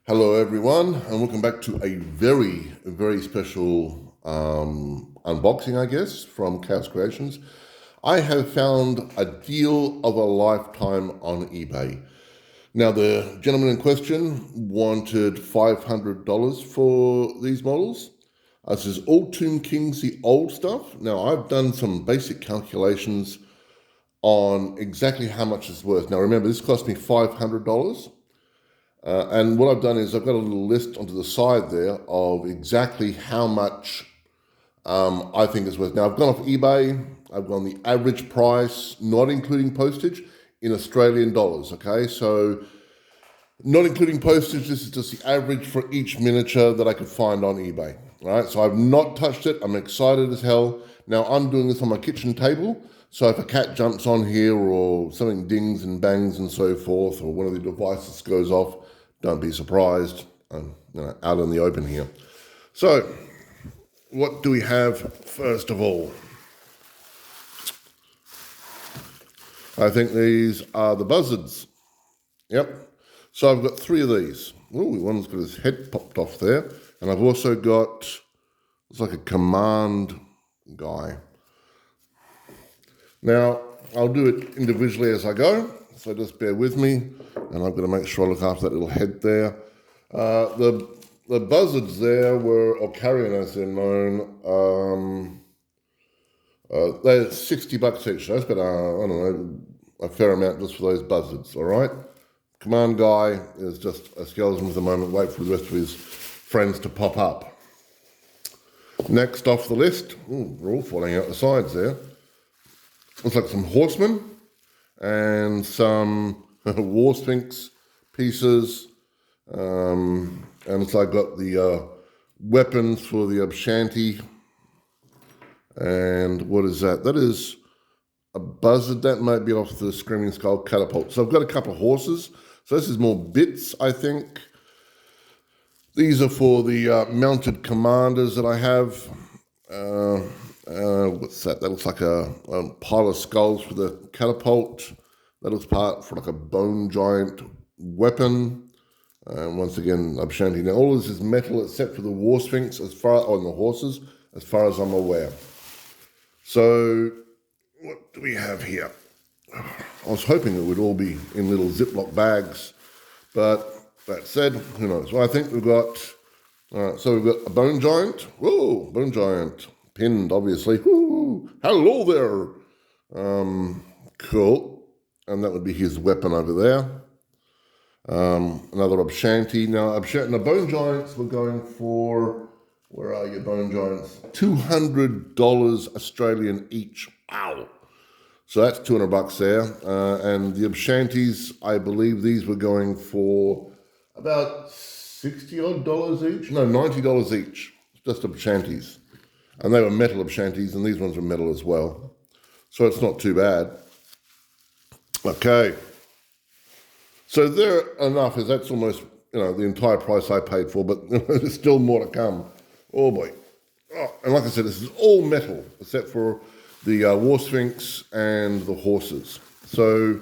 Hello, everyone, and welcome back to a very special unboxing, I guess, from Chaos Creations. I have found a deal of a lifetime on eBay. Now, the gentleman in question wanted $500 for these models. This is all Tomb Kings, the old stuff. Now, I've done some basic calculations on exactly how much it's worth. Now, remember, this cost me $500. And what I've done is I've got a little list onto the side there of exactly how much I think it's worth. Now, I've gone off eBay. I've gone the average price, not including postage, in Australian dollars. Okay, so not including postage, this is just the average for each miniature that I could find on eBay. All right, so I've not touched it. I'm excited as hell. Now, I'm doing this on my kitchen table. So if a cat jumps on here or something dings and bangs and so forth, or one of the devices goes off, don't be surprised. I'm out in the open here. So, what do we have first of all? I think these are the buzzards. Yep. So I've got three of these. Ooh, one's got his head popped off there. And I've also got, it's like a command guy. Now, I'll do it individually as I go, so just bear with me, and I've got to make sure I look after that little head there. The buzzards there were, or carrion as they're known, they're $60 each. So that's about, I don't know, a fair amount just for those buzzards, all right? Command guy is just a skeleton for the moment, wait for the rest of his friends to pop up. Next off the list, they're all falling out the sides there. Looks like some horsemen and some war sphinx pieces. And it's like got the weapons for the Abshanti. And what is that? That is a buzzard. That might be off the Screaming Skull catapult. So I've got a couple of horses. So this is more bits, I think. These are for the mounted commanders that I have. What's that? That looks like a pile of skulls for the catapult. That looks part for like a bone giant weapon. And once again, Abshanti. Now all this is metal except for the war sphinx, as far on the horses, as far as I'm aware. So what do we have here? I was hoping it would all be in little Ziploc bags, but that said, who knows? Well, I think we've got. So we've got a bone giant. Whoa, bone giant. Pinned, obviously. Woo, hello there. Cool. And that would be his weapon over there. Another Abshanti. Now, bone giants were going for, where are your bone giants? $200 Australian each. Ow. So that's $200 there. And the Abshantis, I believe these were going for about $60 odd each. No, $90 each. Just Abshantis. And they were metal Abshantis, and these ones were metal as well. So it's not too bad. Okay. So there enough is that's almost, the entire price I paid for, but there's still more to come. Oh boy. Oh, and like I said, this is all metal, except for the War Sphinx and the horses. So,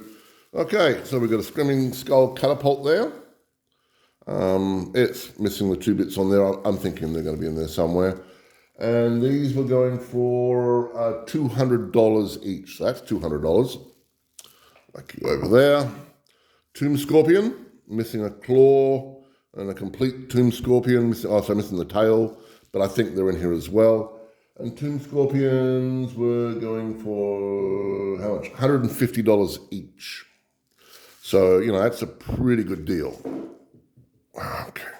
okay, so we've got a Screaming Skull catapult there. It's missing the two bits on there. I'm thinking they're going to be in there somewhere. And these were going for $200 each. So that's $200. Back you over there. Tomb Scorpion, missing a claw and a complete Tomb Scorpion. Missing the tail, but I think they're in here as well. And Tomb Scorpions were going for, how much? $150 each. So, that's a pretty good deal. Okay.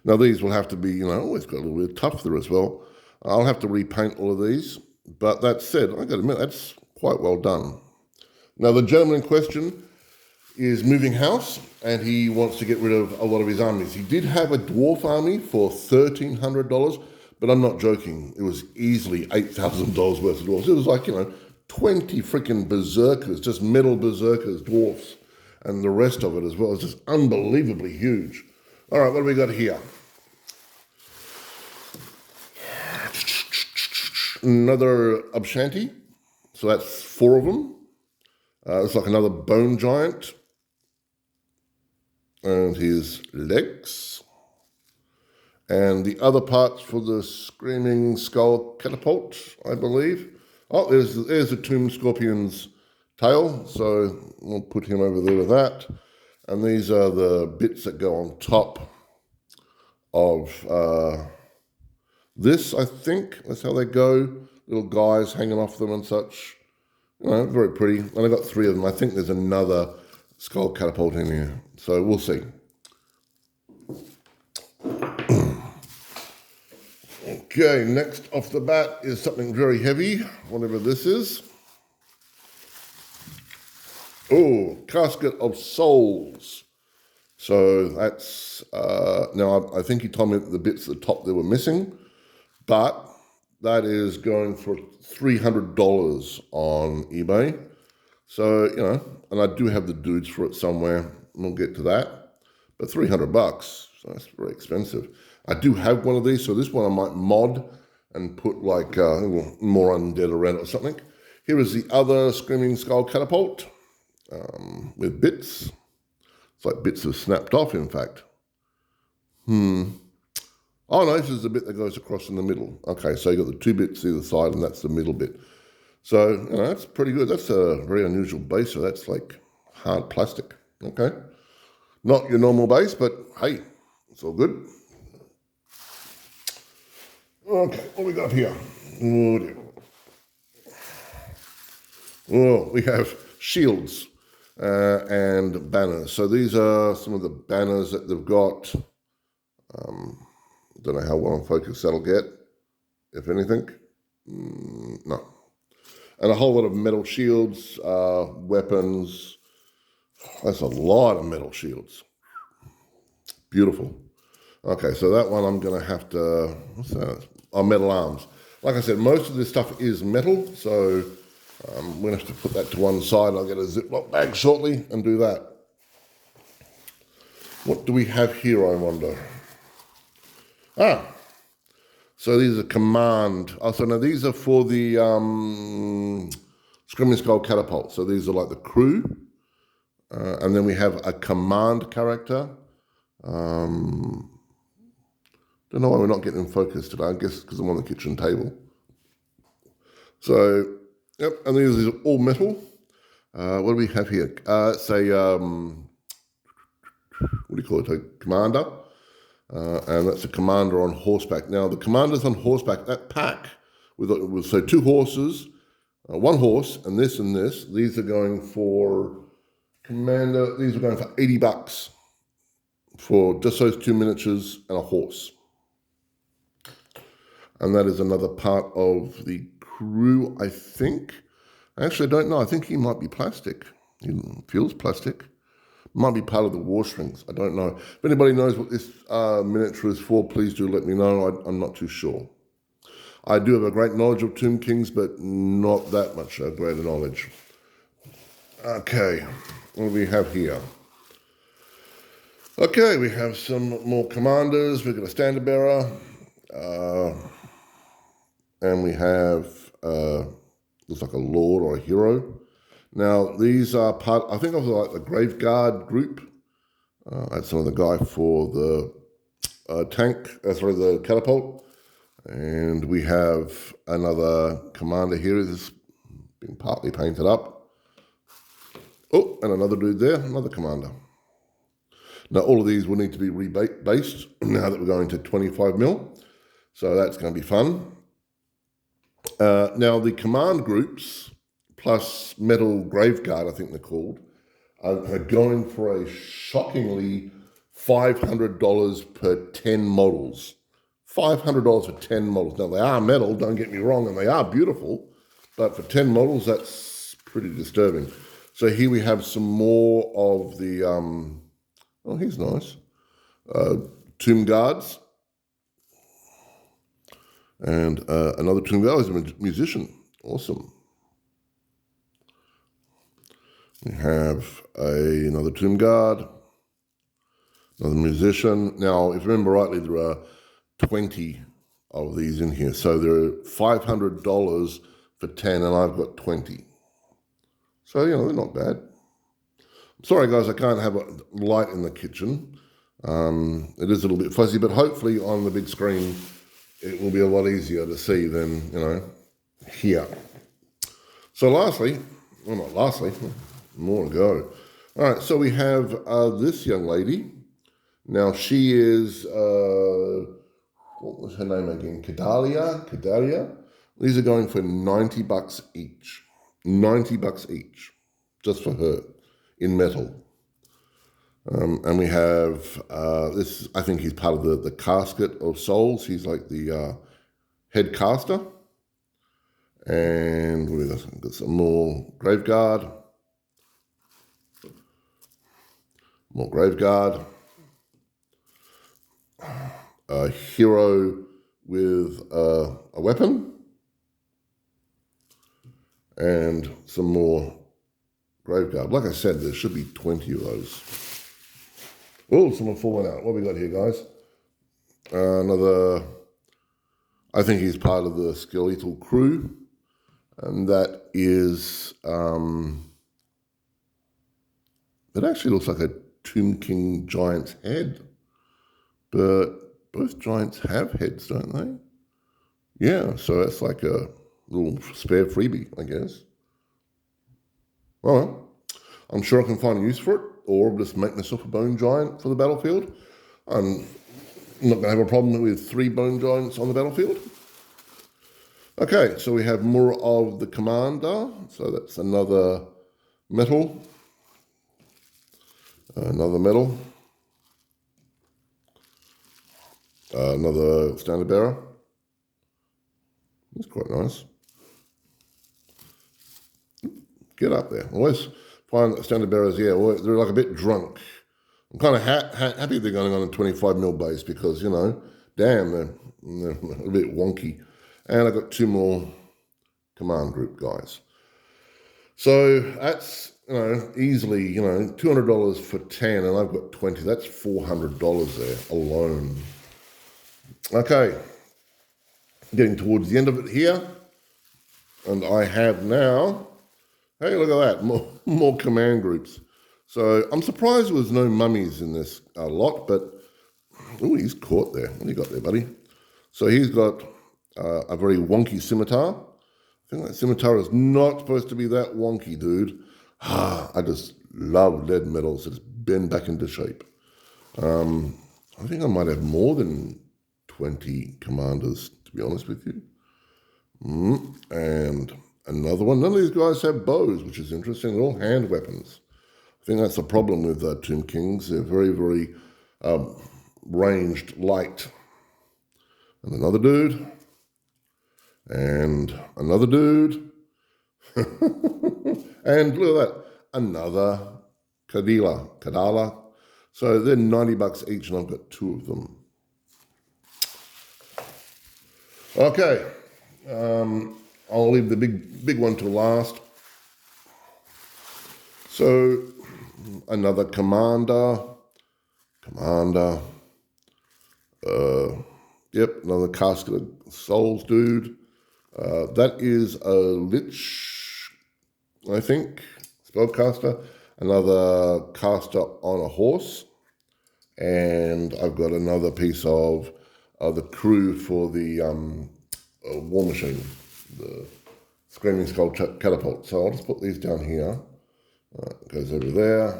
Now, these will have to be, always got a little bit of tough there as well. I'll have to repaint all of these. But that said, I got to admit, that's quite well done. Now, the gentleman in question is moving house, and he wants to get rid of a lot of his armies. He did have a dwarf army for $1,300, but I'm not joking. It was easily $8,000 worth of dwarves. It was like, 20 freaking berserkers, just metal berserkers, dwarfs, and the rest of it as well. It's just unbelievably huge. All right, what do we got here? Another Abshanti. So that's 4 of them. It's like another bone giant. and his legs. And the other parts for the Screaming Skull catapult, I believe. Oh, there's the Tomb Scorpion's tail, so we'll put him over there with that. And these are the bits that go on top of this, I think. That's how they go. Little guys hanging off them and such. You know, very pretty. And I got 3 of them. I think there's another skull catapult in here. So we'll see. Okay, next off the bat is something very heavy, whatever this is. Oh, Casket of Souls. So that's, now I think he told me that the bits at the top there were missing, but that is going for $300 on eBay. So, you know, and I do have the dudes for it somewhere. We'll get to that. But $300, so that's very expensive. I do have one of these, so this one I might mod and put like more undead around it or something. Here is the other Screaming Skull catapult with bits. It's like bits have snapped off, in fact. Oh no, this is the bit that goes across in the middle. Okay, so you got the 2 bits either side, and that's the middle bit. So, you know, that's pretty good. That's a very unusual base, so that's like hard plastic. Okay. Not your normal base, but hey, it's all good. Okay, what we got here? Oh, dear. Oh, we have shields and banners. So these are some of the banners that they've got. Don't know how well in focus that'll get, if anything. No. And a whole lot of metal shields, weapons. That's a lot of metal shields. Beautiful. Okay, so that one I'm going to have to, what's that? Oh, metal arms. Like I said, most of this stuff is metal, so I'm going to have to put that to one side. I'll get a Ziploc bag shortly and do that. What do we have here, I wonder? So these are command. Oh, so now these are for the Screaming Skull catapult. So these are like the crew. And then we have a command character. Don't know why we're not getting in focus today. I guess because I'm on the kitchen table. So, yep, and these are all metal. What do we have here? It's a, what do you call it? A commander. And that's a commander on horseback. Now, the commanders on horseback, that pack, with so 2 horses, 1 horse, and this, these are going for, commander, these are going for $80 for just those 2 miniatures and a horse. And that is another part of the crew, I think. Actually, I don't know. I think he might be plastic. He feels plastic. Might be part of the war strings. I don't know. If anybody knows what this miniature is for, please do let me know. I'm not too sure. I do have a great knowledge of Tomb Kings, but not that much greater knowledge. Okay, what do we have here? Okay, we have some more commanders. We've got a standard bearer. And we have, looks like a lord or a hero. Now, these are part, I think of like the Grave Guard group. That's another guy for the the catapult. And we have another commander here who's been partly painted up. Oh, and another dude there, another commander. Now, all of these will need to be rebased now that we're going to 25mm. So that's going to be fun. Now, the command groups, plus Metal Graveguard, I think they're called, are going for a shockingly $500 per 10 models. $500 for 10 models. Now, they are metal, don't get me wrong, and they are beautiful, but for 10 models, that's pretty disturbing. So here we have some more of the, oh, he's nice, Tomb Guards. And another Tomb Guard is a musician. Awesome. We have another Tomb Guard, another musician. Now, if you remember rightly, there are 20 of these in here. So they're $500 for 10, and I've got 20. So, you know, they're not bad. Sorry, guys, I can't have a light in the kitchen. It is a little bit fuzzy, but hopefully on the big screen it will be a lot easier to see than, here. So lastly, well, not lastly, more to go. All right, so we have this young lady. Now she is, what was her name again? Kedalia. These are going for $90 each. $90 each, just for her, in metal. And we have this. I think he's part of the casket of souls. He's like the head caster. And we've got some more Graveguard. More Graveguard. A hero with a weapon. And some more Graveguard. Like I said, there should be 20 of those. Oh, someone falling out. What have we got here, guys? Another, I think he's part of the skeletal crew. And that is, it actually looks like a Tomb King giant's head. But both giants have heads, don't they? Yeah, so that's like a little spare freebie, I guess. Well, I'm sure I can find a use for it, or just make myself a bone giant for the battlefield. I'm not going to have a problem with 3 bone giants on the battlefield. Okay, so we have more of the commander. So that's another metal. Another metal. Another standard bearer. That's quite nice. Get up there. Always find that standard bearers, yeah, they're like a bit drunk. I'm kind of happy they're going on a 25mm base because, damn, they're a bit wonky. And I've got 2 more command group guys. So that's, easily, $200 for 10, and I've got 20. That's $400 there alone. Okay. Getting towards the end of it here. And I have now, hey, look at that, more command groups. So I'm surprised there was no mummies in this lot, but, oh, he's caught there. What do you got there, buddy? So he's got a very wonky scimitar. I think that scimitar is not supposed to be that wonky, dude. I just love lead metals. It's bend back into shape. I think I might have more than 20 commanders, to be honest with you. And another one. None of these guys have bows, which is interesting. They're all hand weapons. I think that's the problem with Tomb Kings. They're very, very ranged, light. And another dude. And another dude. And look at that. Another Kadala. So they're $90 each, and I've got 2 of them. Okay. I'll leave the big one to last. So another commander. Yep, another casket of souls dude. That is a lich, I think, spellcaster. Another caster on a horse. And I've got another piece of the crew for the war machine, the Screaming Skull catapult. So I'll just put these down here. That goes over there.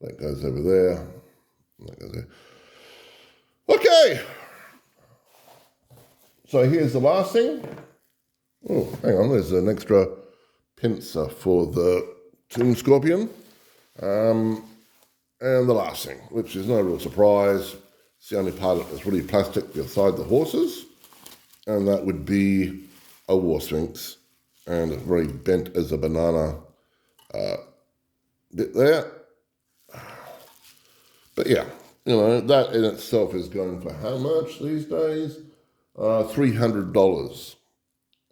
That goes over there. That goes there. Okay. So here's the last thing. Oh, hang on. There's an extra pincer for the Tomb Scorpion. And the last thing, which is no real surprise. It's the only part that's really plastic beside the horses. And that would be a War Sphinx. And it's very bent as a banana bit there. But yeah, that in itself is going for how much these days? $300.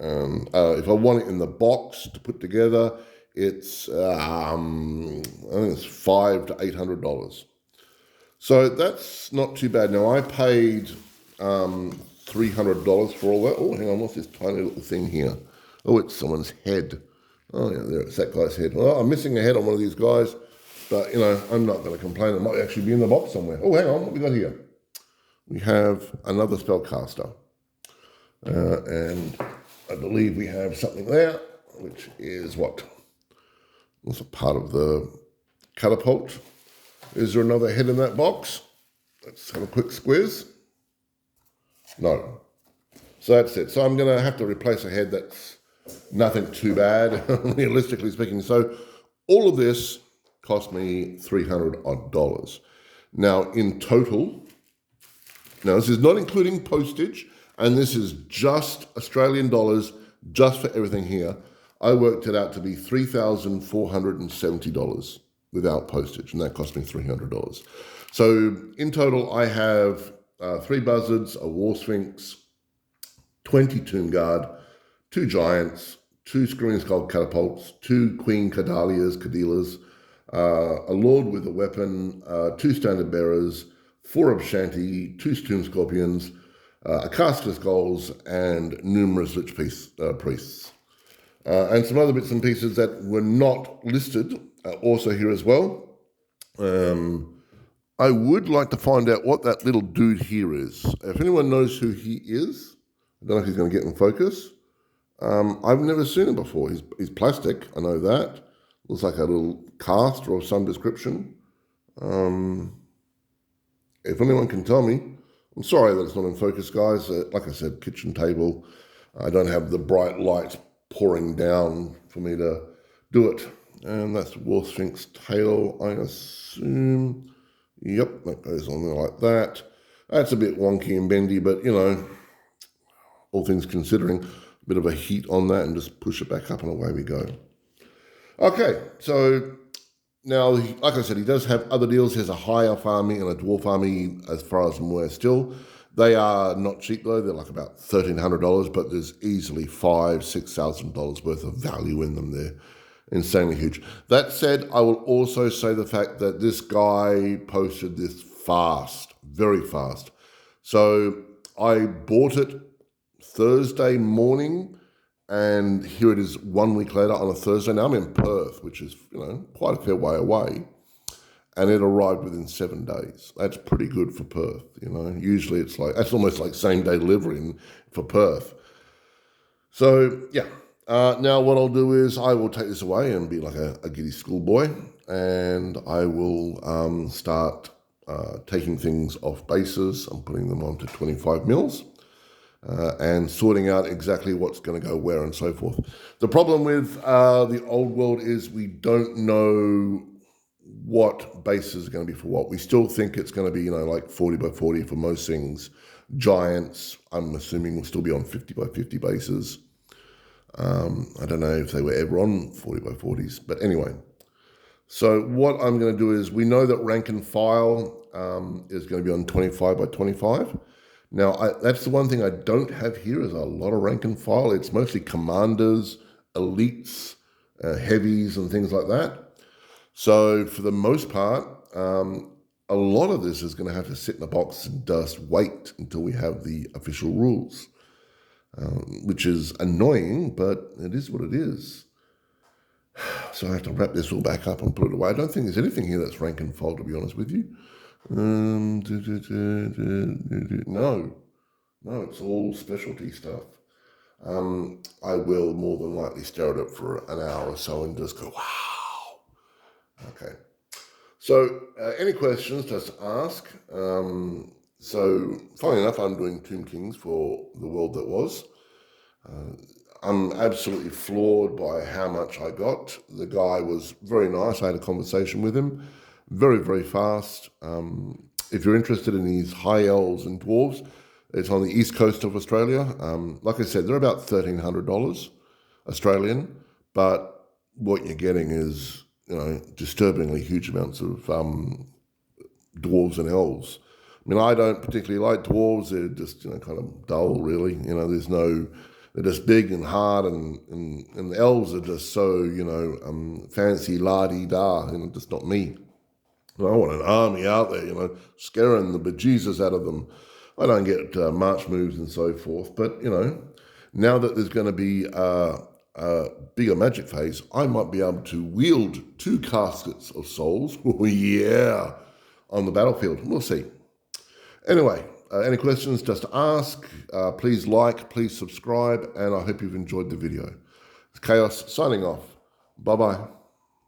And if I want it in the box to put together, it's I think it's $500 to $800. So that's not too bad. Now I paid $300 for all that. Oh, hang on, what's this tiny little thing here? Oh, it's someone's head. Oh yeah, there it's that guy's head. Well, I'm missing a head on one of these guys. But, I'm not going to complain. It might actually be in the box somewhere. Oh, hang on, what we got here? We have another spellcaster. And I believe we have something there, which is what? It's a part of the catapult. Is there another head in that box? Let's have a quick squeeze. No. So that's it. So I'm going to have to replace a head. That's nothing too bad, realistically speaking. So all of this cost me $300 odd. Now, in total, this is not including postage, and this is just Australian dollars, just for everything here. I worked it out to be $3,470 without postage, and that cost me $300. So in total, I have 3 buzzards, a war sphinx, 20 tomb guard, 2 giants, 2 screaming skull catapults, 2 queen Cadillas, a lord with a weapon, 2 standard bearers, 4 Abshanti, 2 tomb scorpions, a caster of skulls, and numerous lich priests. And some other bits and pieces that were not listed also here as well. I would like to find out what that little dude here is. If anyone knows who he is, I don't know if he's going to get in focus. I've never seen him before. He's plastic, I know that. Looks like a little caster of some description. If anyone can tell me, I'm sorry that it's not in focus, guys. Like I said, kitchen table. I don't have the bright light pouring down for me to do it. And that's War Sphinx tail, I assume. Yep, that goes on there like that. That's a bit wonky and bendy, but, all things considering, a bit of a heat on that and just push it back up and away we go. Okay, so now, like I said, he does have other deals. He has a high elf army and a dwarf army, as far as I'm aware still. They are not cheap, though. They're like about $1,300, but there's easily $5,000-$6,000 worth of value in them. They're insanely huge. That said, I will also say the fact that this guy posted this fast, very fast. So I bought it Thursday morning, and here it is 1 week later on a Thursday. Now I'm in Perth, which is, quite a fair way away, and it arrived within 7 days. That's pretty good for Perth, Usually it's that's almost like same-day delivery for Perth. So, yeah. Now what I'll do is I will take this away and be like a giddy schoolboy, and I will start taking things off bases and putting them onto 25 mils. And sorting out exactly what's going to go where and so forth. The problem with the old world is we don't know what bases are going to be for what. We still think it's going to be, like 40 by 40 for most things. Giants, I'm assuming, will still be on 50 by 50 bases. I don't know if they were ever on 40 by 40s, but anyway. So what I'm going to do is, we know that rank and file is going to be on 25 by 25. Now, that's the one thing I don't have here is a lot of rank and file. It's mostly commanders, elites, heavies, and things like that. So for the most part, a lot of this is going to have to sit in a box and just wait until we have the official rules, which is annoying, but it is what it is. So I have to wrap this all back up and put it away. I don't think there's anything here that's rank and file, to be honest with you. No, it's all specialty stuff. I will more than likely stare at it for an hour or so and just go, wow. Okay. So, any questions, just ask. So, funnily enough, I'm doing Tomb Kings for the world that was. I'm absolutely floored by how much I got. The guy was very nice. I had a conversation with him. Very, very fast. If you're interested in these high elves and dwarves, it's on the east coast of Australia. Like I said, they're about $1,300 Australian, but what you're getting is, disturbingly huge amounts of dwarves and elves. I mean, I don't particularly like dwarves. They're just, kind of dull, really. They're just big and hard, and the elves are just so, fancy, la-di-da, just not me. I want an army out there, scaring the bejesus out of them. I don't get march moves and so forth, but, now that there's going to be bigger magic phase, I might be able to wield 2 caskets of souls, oh yeah, on the battlefield. We'll see. Anyway, any questions, just ask. Please like, please subscribe, and I hope you've enjoyed the video. It's Chaos signing off. Bye-bye.